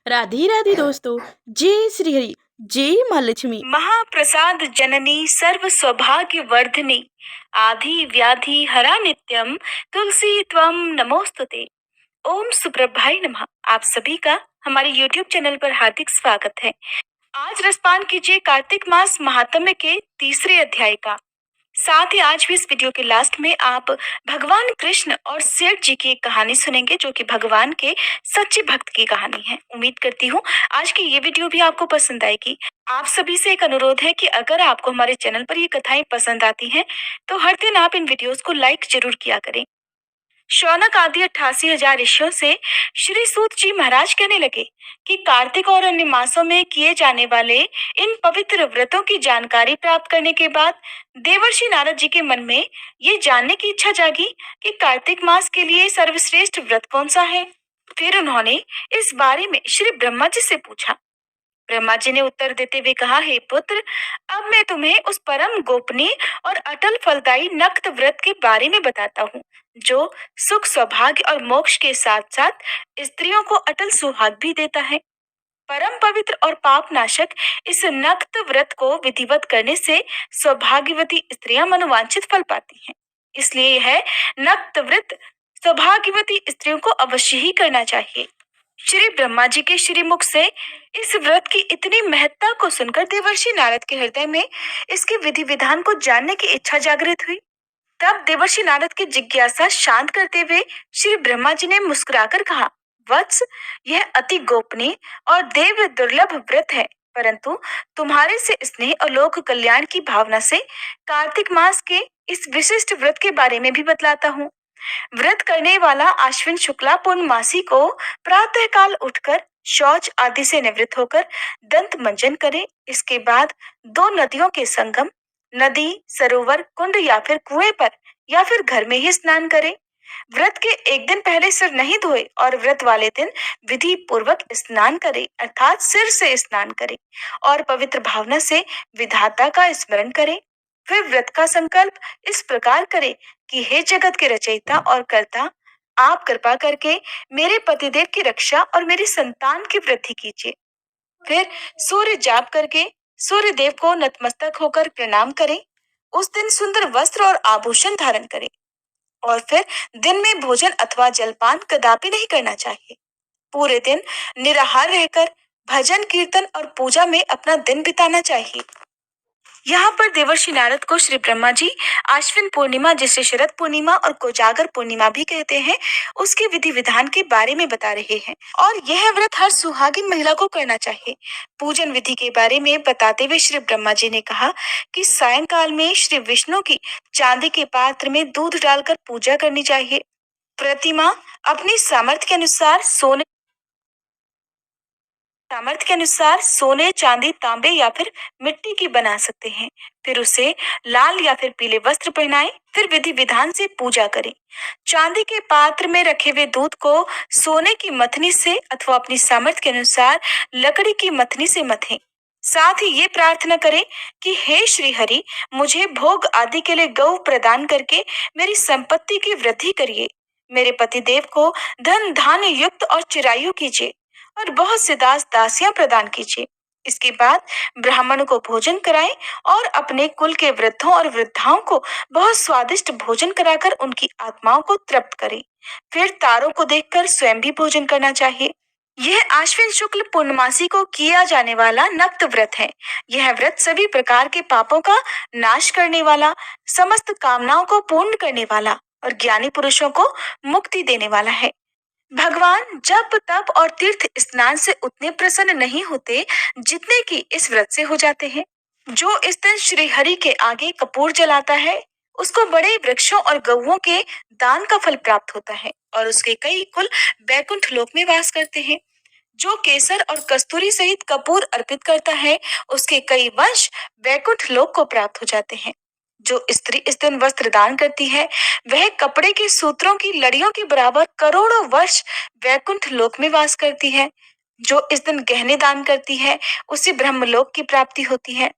राधे राधे दोस्तों। जय श्री हरि। जय माँ लक्ष्मी। महाप्रसाद जननी सर्व सौभाग्य वर्धिनी आधि व्याधि हरा नित्यम तुलसी त्वम नमोस्तुते। ओम सुप्रभाय नमः। आप सभी का हमारे YouTube चैनल पर हार्दिक स्वागत है। आज रसपान कीजिए कार्तिक मास महात्म्य के तीसरे अध्याय का। साथ ही आज भी इस वीडियो के लास्ट में आप भगवान कृष्ण और सेठ जी की एक कहानी सुनेंगे जो कि भगवान के सच्चे भक्त की कहानी है। उम्मीद करती हूँ आज की ये वीडियो भी आपको पसंद आएगी। आप सभी से एक अनुरोध है कि अगर आपको हमारे चैनल पर ये कथाएं पसंद आती हैं तो हर दिन आप इन वीडियोस को लाइक जरूर किया करें। शौनक आदि 88,000 ऋषियों से श्री सूत जी महाराज कहने लगे कि कार्तिक और अन्य मासों में किए जाने वाले इन पवित्र व्रतों की जानकारी प्राप्त करने के बाद देवर्षि नारद जी के मन में ये जानने की इच्छा जागी कि कार्तिक मास के लिए सर्वश्रेष्ठ व्रत कौन सा है। फिर उन्होंने इस बारे में श्री ब्रह्मा जी से पूछा। ब्रह्मा जी ने उत्तर देते हुए कहा, हे पुत्र, अब मैं तुम्हें उस परम गोपनीय और अटल फलदायी नक्त व्रत के बारे में बताता हूँ जो सुख सौभाग्य और मोक्ष के साथ साथ स्त्रियों को अटल सुहाग भी देता है। परम पवित्र और पाप नाशक इस नक्त व्रत को विधिवत करने से सौभाग्यवती स्त्रियां मनोवांछित फल पाती हैं। इसलिए यह नक्त व्रत सौभाग्यवती स्त्रियों को अवश्य ही करना चाहिए। श्री ब्रह्मा जी के श्रीमुख से इस व्रत की इतनी महत्ता को सुनकर देवर्षि नारद के हृदय में इसके विधि विधान को जानने की इच्छा जागृत हुई। तब देवर्षि नारद की जिज्ञासा शांत करते हुए श्री ब्रह्मा जी ने मुस्कुराकर कहा, वत्स, यह अति गोपनीय और देव दुर्लभ व्रत है, परंतु तुम्हारे से स्नेह और लोक कल्याण की भावना से कार्तिक मास के इस विशिष्ट व्रत के बारे में भी बतलाता हूँ। व्रत करने वाला आश्विन शुक्ला पूर्णमासी को प्रातः काल उठकर शौच आदि से निवृत्त होकर दंत मंजन करे। इसके बाद दो नदियों के संगम, नदी, सरोवर, कुंड या फिर कुएं पर या फिर घर में ही स्नान करे। व्रत के एक दिन पहले सिर नहीं धोए और व्रत वाले दिन विधि पूर्वक स्नान करे, अर्थात सिर से स्नान करे और पवित्र भावना से विधाता का स्मरण करे। फिर व्रत का संकल्प इस प्रकार करे कि हे जगत के रचयिता और कर्ता, आप कृपा करके मेरे पतिदेव की रक्षा और मेरी संतान की वृद्धि कीजिए। फिर सूर्य जाप करके सूर्य देव को नतमस्तक होकर प्रणाम करें। उस दिन सुंदर वस्त्र और आभूषण धारण करें और फिर दिन में भोजन अथवा जलपान कदापि नहीं करना चाहिए। पूरे दिन निराहार रहकर भजन कीर्तन और पूजा में अपना दिन बिताना चाहिए। यहाँ पर देवर्षि नारद को श्री ब्रह्मा जी आश्विन पूर्णिमा, जिसे शरद पूर्णिमा और कोजागर पूर्णिमा भी कहते हैं, उसके विधि विधान के बारे में बता रहे हैं और यह व्रत हर सुहागिन महिला को करना चाहिए। पूजन विधि के बारे में बताते हुए श्री ब्रह्मा जी ने कहा कि सायंकाल में श्री विष्णु की चांदी के पात्र में दूध डालकर पूजा करनी चाहिए। प्रतिमा अपनी सामर्थ्य के अनुसार सोने, चांदी, तांबे या फिर मिट्टी की बना सकते हैं। फिर उसे लाल या फिर पीले वस्त्र पहनाएं। फिर विधि विधान से पूजा करें। चांदी के पात्र में रखे हुए दूध को सोने की मथनी से अथवा अपनी सामर्थ्य के अनुसार लकड़ी की मथनी से मथें। साथ ही ये प्रार्थना करें कि हे श्री हरि, मुझे भोग आदि के लिए गौ प्रदान करके मेरी संपत्ति की वृद्धि करिए। मेरे पतिदेव को धन धान्य युक्त और चिरायु कीजिए और बहुत से दास दासियां प्रदान कीजिए। इसके बाद ब्राह्मणों को भोजन कराएं और अपने कुल के वृद्धों और वृद्धाओं को बहुत स्वादिष्ट भोजन कराकर उनकी आत्माओं को तृप्त करें। फिर तारों को देखकर स्वयं भी भोजन करना चाहिए। यह आश्विन शुक्ल पूर्णमासी को किया जाने वाला नक्त व्रत है। यह व्रत सभी प्रकार के पापों का नाश करने वाला, समस्त कामनाओं को पूर्ण करने वाला और ज्ञानी पुरुषों को मुक्ति देने वाला है। भगवान जप तप और तीर्थ स्नान से उतने प्रसन्न नहीं होते जितने कि इस व्रत से हो जाते हैं। जो इस दिन श्री हरि के आगे कपूर जलाता है उसको बड़े वृक्षों और गौओं के दान का फल प्राप्त होता है और उसके कई कुल बैकुंठ लोक में वास करते हैं। जो केसर और कस्तूरी सहित कपूर अर्पित करता है उसके कई वंश वैकुंठ लोक को प्राप्त हो जाते हैं। जो स्त्री इस दिन वस्त्र दान करती है वह कपड़े के सूत्रों की लड़ियों के बराबर करोड़ों वर्ष वैकुंठ लोक में वास करती है। जो इस दिन गहने दान करती है उसे ब्रह्मलोक की प्राप्ति होती है।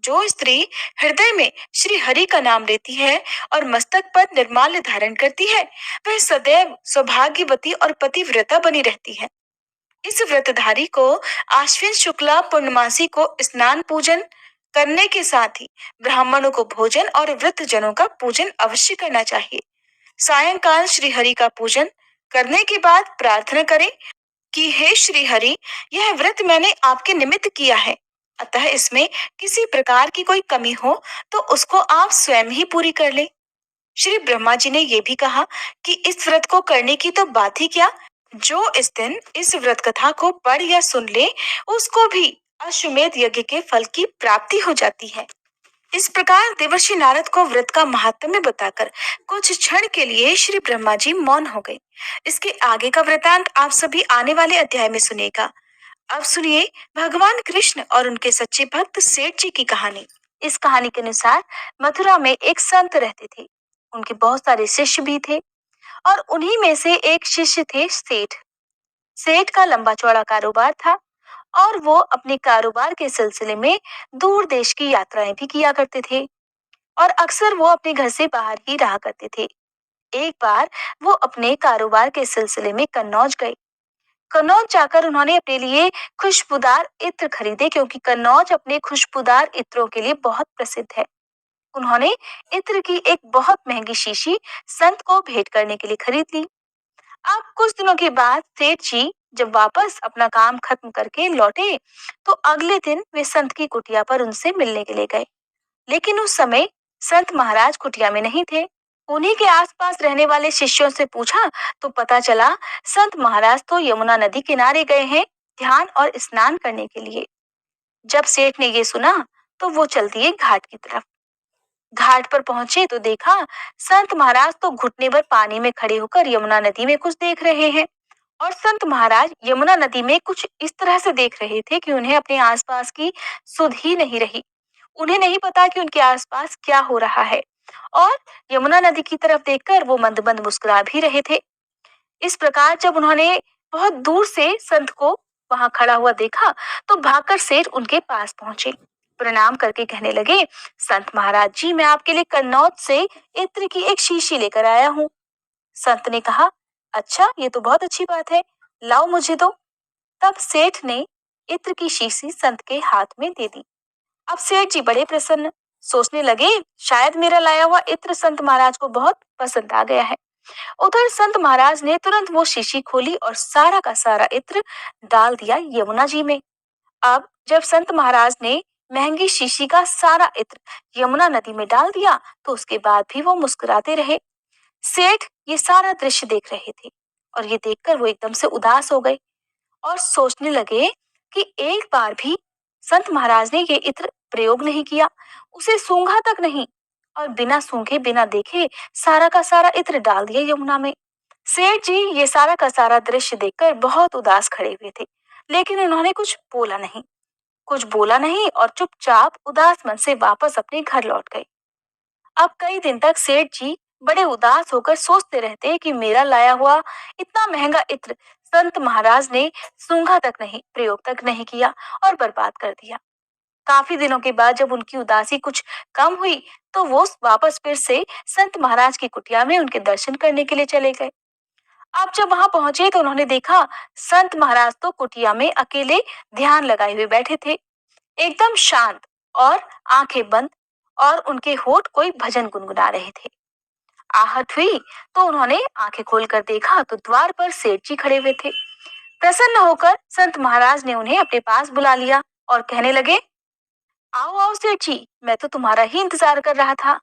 जो स्त्री हृदय में श्री हरि का नाम लेती है और मस्तक पर निर्माल्य धारण करती है वह सदैव सौभाग्यवती और पतिव्रता बनी रहती है। इस व्रतधारी को आश्विन शुक्ला पूर्णमासी को स्नान पूजन करने के साथ ही ब्राह्मणों को भोजन और वृद्ध जनों का पूजन अवश्य करना चाहिए। सायंकाल श्री हरि का पूजन करने के बाद प्रार्थना करें कि हे श्री हरि, यह व्रत मैंने आपके निमित्त किया है, अतः इसमें किसी प्रकार की कोई कमी हो तो उसको आप स्वयं ही पूरी कर ले। श्री ब्रह्मा जी ने यह भी कहा कि इस व्रत को करने की तो बात ही क्या, जो इस दिन इस व्रत कथा को पढ़ या सुन ले उसको भी अश्वमेध यज्ञ के फल की प्राप्ति हो जाती है। इस प्रकार देवर्षि नारद को व्रत का महात्म्य बताकर कुछ क्षण के लिए श्री ब्रह्मा जी मौन हो गए। इसके आगे का वृतांत आप सभी आने वाले अध्याय में सुनेगा। अब सुनिए भगवान कृष्ण और उनके सच्चे भक्त सेठ जी की कहानी। इस कहानी के अनुसार मथुरा में एक संत रहते थे। उनके बहुत सारे शिष्य भी थे और उन्हीं में से एक शिष्य थे सेठ। सेठ का लंबा चौड़ा कारोबार था और वो अपने कारोबार के सिलसिले में दूर देश की यात्राएं भी किया करते थे और अक्सर वो अपने घर से बाहर ही रहा करते थे। एक बार वो अपने कारोबार के सिलसिले में कन्नौज गए। कन्नौज जाकर उन्होंने अपने लिए खुशबूदार इत्र खरीदे क्योंकि कन्नौज अपने खुशबूदार इत्रों के लिए बहुत प्रसिद्ध है। उन्होंने इत्र की एक बहुत महंगी शीशी संत को भेंट करने के लिए खरीद ली। अब कुछ दिनों के बाद सेठ जी जब वापस अपना काम खत्म करके लौटे तो अगले दिन वे संत की कुटिया पर उनसे मिलने के लिए गए। लेकिन उस समय संत महाराज कुटिया में नहीं थे। उन्हीं के आसपास रहने वाले शिष्यों से पूछा तो पता चला संत महाराज तो यमुना नदी किनारे गए हैं ध्यान और स्नान करने के लिए। जब सेठ ने ये सुना तो वो चल दिए घाट की तरफ। घाट पर पहुंचे तो देखा संत महाराज तो घुटने भर पानी में खड़े होकर यमुना नदी में कुछ देख रहे हैं और संत महाराज यमुना नदी में कुछ इस तरह से देख रहे थे कि उन्हें अपने आसपास की सुध ही नहीं रही। उन्हें नहीं पता कि उनके आसपास क्या हो रहा है और यमुना नदी की तरफ देखकर वो मंद मंद मुस्कुरा भी रहे थे। इस प्रकार जब उन्होंने बहुत दूर से संत को वहां खड़ा हुआ देखा तो भागकर सेठ उनके पास पहुंचे। प्रणाम करके कहने लगे, संत महाराज जी, मैं आपके लिए कन्नौज से इत्र की एक शीशी लेकर आया हूँ। संत ने कहा, अच्छा, ये तो बहुत अच्छी बात है, लाओ मुझे दो। तब सेठ ने इत्र की शीशी संत के हाथ में दे दी। अब सेठ जी बड़े प्रसन्न, सोचने लगे शायद मेरा लाया हुआ इत्र संत महाराज को बहुत पसंद आ गया है। उधर संत महाराज ने तुरंत वो शीशी खोली और सारा का सारा इत्र डाल दिया यमुना जी में। अब जब संत महाराज ने महंगी शीशी का सारा इत्र यमुना नदी में डाल दिया तो उसके बाद भी वो मुस्कुराते रहे। सेठ ये सारा दृश्य देख रहे थे और ये देखकर वो एकदम से उदास हो गए और सोचने लगे कि एक बार भी संत महाराज ने ये इत्र प्रयोग नहीं किया, उसे सूंघा तक नहीं और बिना सूंघे बिना देखे सारा का सारा इत्र डाल दिया यमुना में। सेठ जी ये सारा का सारा दृश्य देखकर बहुत उदास खड़े हुए थे, लेकिन उन्होंने कुछ बोला नहीं और चुपचाप उदास मन से वापस अपने घर लौट गए। अब कई दिन तक सेठ जी बड़े उदास होकर सोचते रहते कि मेरा लाया हुआ इतना महंगा इत्र संत महाराज ने सूंघा तक नहीं, प्रयोग तक नहीं किया और बर्बाद कर दिया। काफी दिनों के बाद जब उनकी उदासी कुछ कम हुई तो वो वापस फिर से संत महाराज की कुटिया में उनके दर्शन करने के लिए चले गए। अब जब वहां पहुंचे तो उन्होंने देखा संत महाराज तो कुटिया में अकेले ध्यान लगाए हुए बैठे थे, एकदम शांत और आंखें बंद, और उनके होठ कोई भजन गुनगुना रहे थे। आहट हुई तो उन्होंने आंखें खोलकर देखा तो द्वार पर सेठ जी खड़े हुए थे। प्रसन्न होकर संत महाराज ने उन्हें अपने पास बुला लिया और कहने लगे, आओ आओ सेठ जी, मैं तो तुम्हारा ही इंतजार कर रहा था।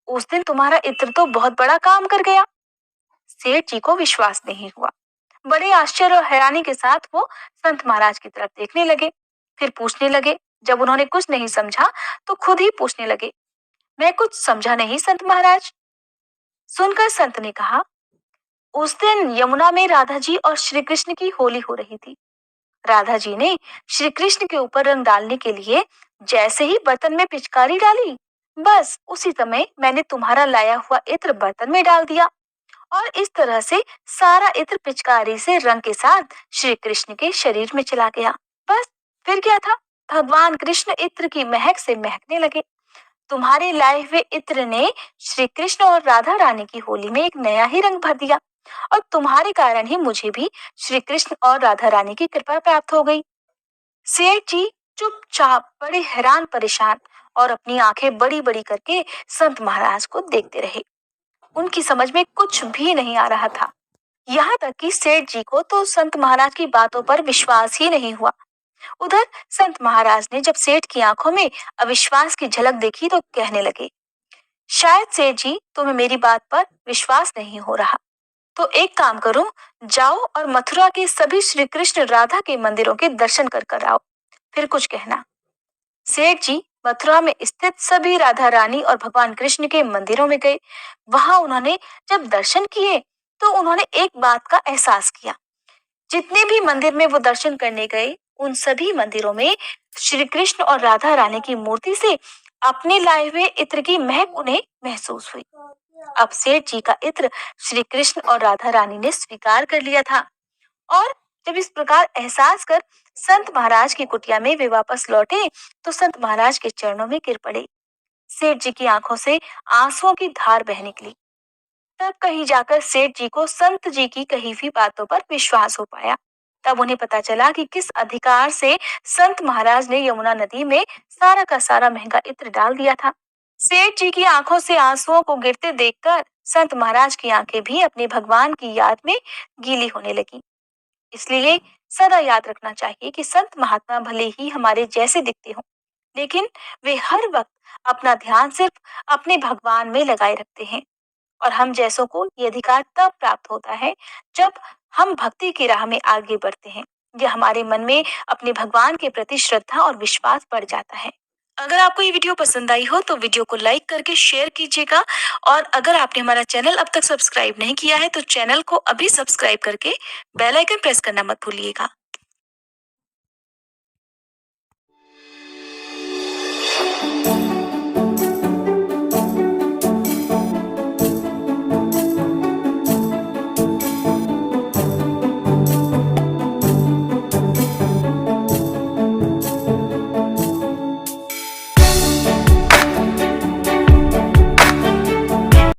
उस दिन तुम्हारा इत्र तो बहुत बड़ा काम कर गया। सेठ जी को विश्वास नहीं हुआ। बड़े आश्चर्य और हैरानी के साथ वो संत महाराज की तरफ देखने लगे, फिर पूछने लगे। जब उन्होंने कुछ नहीं समझा तो खुद ही पूछने लगे, मैं कुछ समझा नहीं संत महाराज। सुनकर संत ने कहा, उस दिन यमुना में राधा जी और श्री कृष्ण की होली हो रही थी। राधा जी ने श्री कृष्ण के ऊपर रंग डालने के लिए जैसे ही बर्तन में पिचकारी डाली, बस उसी समय मैंने तुम्हारा लाया हुआ इत्र बर्तन में डाल दिया और इस तरह से सारा इत्र पिचकारी से रंग के साथ श्री कृष्ण के शरीर में चला गया। बस फिर क्या था, भगवान कृष्ण इत्र की महक से महकने लगे। तुम्हारे लाए हुए इत्र ने श्री कृष्ण और राधा रानी की होली में एक नया ही रंग भर दिया। और तुम्हारे कारण ही मुझे भी श्री कृष्ण और राधा रानी की कृपा प्राप्त हो गई। सेठ जी चुपचाप बड़े हैरान परेशान और अपनी आंखें बड़ी बड़ी करके संत महाराज को देखते रहे। उनकी समझ में कुछ भी नहीं आ रहा था। यहाँ तक कि सेठ जी को तो संत महाराज की बातों पर विश्वास ही नहीं हुआ। उधर संत महाराज ने जब सेठ की आंखों में अविश्वास की झलक देखी तो कहने लगे, शायद सेठ जी तुम्हें मेरी बात पर विश्वास नहीं हो रहा, तो एक काम करो, जाओ और मथुरा के सभी श्री कृष्ण राधा के मंदिरों के दर्शन कर कर आओ, फिर कुछ कहना। सेठ जी मथुरा में स्थित सभी राधा रानी और भगवान कृष्ण के मंदिरों में गए। वहां उन्होंने जब दर्शन किए तो उन्होंने एक बात का एहसास किया, जितने भी मंदिर में वो दर्शन करने गए उन सभी मंदिरों में श्री कृष्ण और राधा रानी की मूर्ति से अपने लाए हुए इत्र की महक उन्हें महसूस हुई। अब सेठ जी का इत्र श्री कृष्ण और राधा रानी ने स्वीकार कर लिया था और जब इस प्रकार एहसास कर संत महाराज की कुटिया में वे वापस लौटे तो संत महाराज के चरणों में गिर पड़े। सेठ जी की आंखों से आंसुओं की धार बह निकली। तब कहीं जाकर सेठ जी को संत जी की कही हुई बातों पर विश्वास हो पाया। तब उन्हें पता चला कि किस अधिकार से संत महाराज ने यमुना नदी में सारा का सारा महंगा इत्र डाल दिया था। सेठ जी की आंखों से आंसुओं को गिरते देखकर संत महाराज की आंखें भी अपने भगवान की याद में गीली होने लगी। इसलिए सदा याद रखना चाहिए कि संत महात्मा भले ही हमारे जैसे दिखते हों, लेकिन वे हर वक्त अपना ध्यान सिर्फ अपने भगवान में लगाए रखते हैं। और हम जैसों को ये अधिकार तब प्राप्त होता है जब हम भक्ति की राह में आगे बढ़ते हैं या हमारे मन में अपने भगवान के प्रति श्रद्धा और विश्वास बढ़ जाता है। अगर आपको ये वीडियो पसंद आई हो तो वीडियो को लाइक करके शेयर कीजिएगा और अगर आपने हमारा चैनल अब तक सब्सक्राइब नहीं किया है तो चैनल को अभी सब्सक्राइब करके बेल आइकन प्रेस करना मत भूलिएगा।